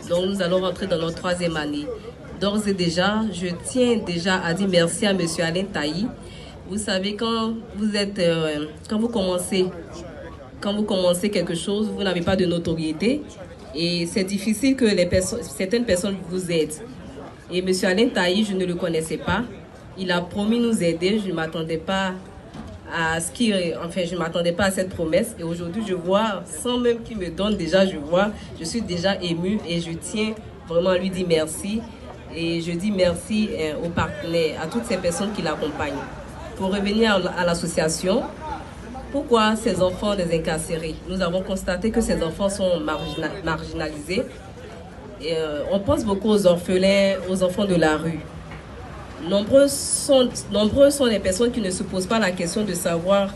Donc nous allons rentrer dans notre 3e année. D'ores et déjà, je tiens déjà à dire merci à M. Alain Tailly. Vous savez, quand vous commencez quelque chose, vous n'avez pas de notoriété et c'est difficile que certaines personnes vous aident. Et M. Alain Tailly, je ne le connaissais pas. Il a promis nous aider. Je ne m'attendais pas je ne m'attendais pas à cette promesse. Et aujourd'hui, je vois, sans même qu'il me donne déjà, je suis déjà émue et je tiens vraiment à lui dire merci. Et je dis merci aux partenaires, à toutes ces personnes qui l'accompagnent. Pour revenir à l'association, pourquoi ces enfants des incarcérés? Nous avons constaté que ces enfants sont marginalisés. Et, on pense beaucoup aux orphelins, aux enfants de la rue. Nombreux sont les personnes qui ne se posent pas la question de savoir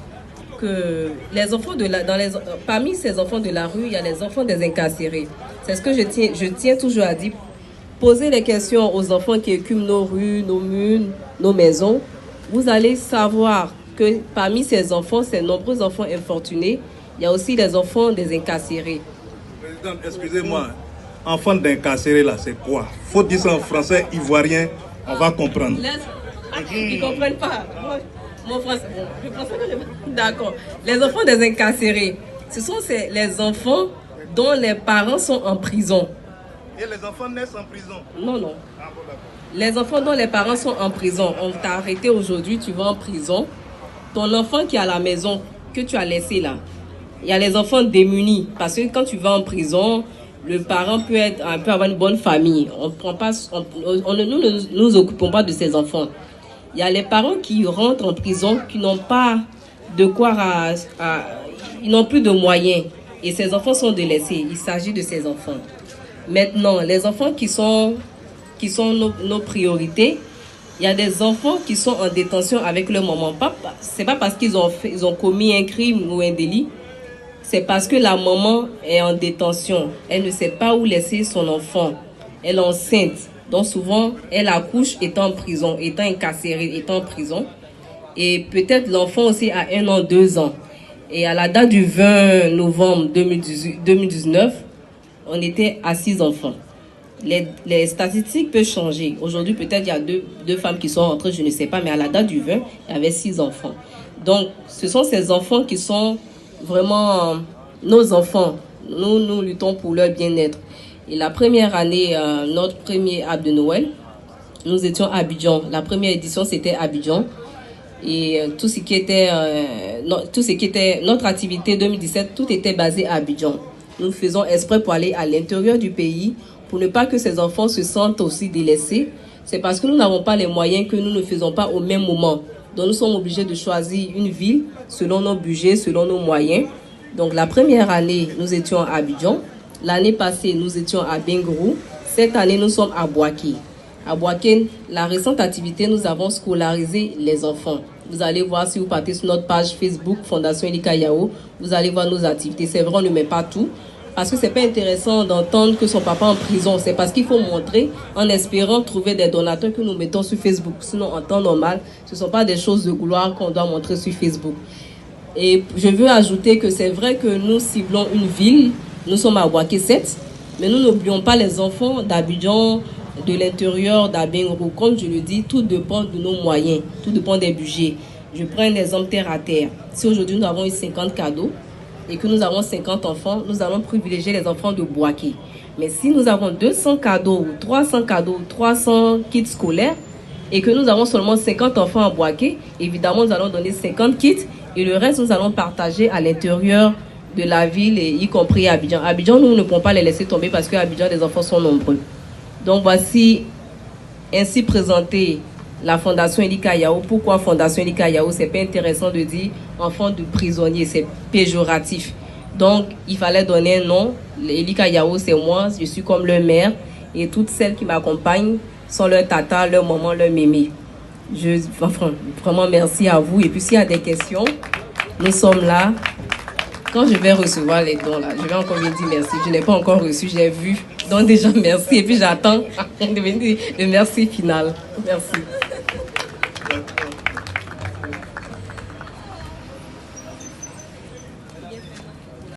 que les enfants parmi ces enfants de la rue, il y a les enfants des incarcérés. C'est ce que je tiens toujours à dire. Posez les questions aux enfants qui écument nos rues, nos murs, nos maisons. Vous allez savoir que parmi ces enfants, ces nombreux enfants infortunés, il y a aussi les enfants des incarcérés. Présidente, excusez-moi, enfants d'incarcérés là, c'est quoi? Faut dire ça en français ivoirien, on va comprendre. Ils ne comprennent pas. Mon français, je pense que d'accord. Les enfants des incarcérés, ce sont les enfants dont les parents sont en prison. Et les enfants naissent en prison? Non, non. Ah, bon, d'accord. Les enfants dont les parents sont en prison, on t'a arrêté aujourd'hui, tu vas en prison. Ton enfant qui est à la maison, que tu as laissé là, il y a les enfants démunis. Parce que quand tu vas en prison, le parent peut avoir une bonne famille. Nous ne nous occupons pas de ces enfants. Il y a les parents qui rentrent en prison, qui n'ont pas de quoi ils n'ont plus de moyens. Et ces enfants sont délaissés. Il s'agit de ces enfants. Maintenant, les enfants qui sont nos priorités, il y a des enfants qui sont en détention avec leur maman. C'est pas parce qu'ils ont commis un crime ou un délit. C'est parce que la maman est en détention. Elle ne sait pas où laisser son enfant. Elle est enceinte. Donc souvent, elle accouche étant en prison, étant incarcérée, étant en prison. Et peut-être l'enfant aussi a 1 an, 2 ans. Et à la date du 20 novembre 2019, on était à 6 enfants. Les statistiques peuvent changer. Aujourd'hui, peut-être il y a deux femmes qui sont rentrées, je ne sais pas, mais à la date du 20, il y avait 6 enfants. Donc, ce sont ces enfants qui sont vraiment nos enfants. Nous luttons pour leur bien-être. Et la première année, notre premier arbre de Noël, nous étions à Abidjan. La première édition, c'était Abidjan. Et tout ce qui était notre activité 2017, tout était basé à Abidjan. Nous faisons exprès pour aller à l'intérieur du pays, pour ne pas que ces enfants se sentent aussi délaissés. C'est parce que nous n'avons pas les moyens que nous ne faisons pas au même moment. Donc nous sommes obligés de choisir une ville selon nos budgets, selon nos moyens. Donc la première année, nous étions à Abidjan. L'année passée, nous étions à Bengrou. Cette année, nous sommes à Boaké. À Boaké, la récente activité, nous avons scolarisé les enfants. Vous allez voir si vous partez sur notre page Facebook Fondation Elika Yao, vous allez voir nos activités. C'est vrai, on ne met pas tout. Parce que c'est pas intéressant d'entendre que son papa est en prison. C'est parce qu'il faut montrer en espérant trouver des donateurs que nous mettons sur Facebook. Sinon, en temps normal, ce ne sont pas des choses de gloire qu'on doit montrer sur Facebook. Et je veux ajouter que c'est vrai que nous ciblons une ville. Nous sommes à Boaké 7, mais nous n'oublions pas les enfants d'Abidjan, de l'intérieur d'Abengrou. Comme je le dis, tout dépend de nos moyens, tout dépend des budgets. Je prends un exemple terre à terre. Si aujourd'hui nous avons eu 50 cadeaux et que nous avons 50 enfants, nous allons privilégier les enfants de Boaké. Mais si nous avons 200 cadeaux, 300 kits scolaires et que nous avons seulement 50 enfants à Boaké, évidemment nous allons donner 50 kits et le reste nous allons partager à l'intérieur de la ville, et y compris à Abidjan. Abidjan, nous ne pouvons pas les laisser tomber parce qu'à Abidjan, les enfants sont nombreux. Donc voici ainsi présenté la Fondation Elika Yao. Pourquoi Fondation Elika Yao? C'est pas intéressant de dire enfants de prisonniers, c'est péjoratif. Donc il fallait donner un nom. Elika Yao, c'est moi, je suis comme leur mère et toutes celles qui m'accompagnent sont leur tata, leur maman, leur mémé. Vraiment merci à vous. Et puis s'il y a des questions, nous sommes là. Quand je vais recevoir les dons, là, je vais encore lui dire merci. Je n'ai pas encore reçu, j'ai vu. Donc déjà, merci. Et puis j'attends le merci final. Merci.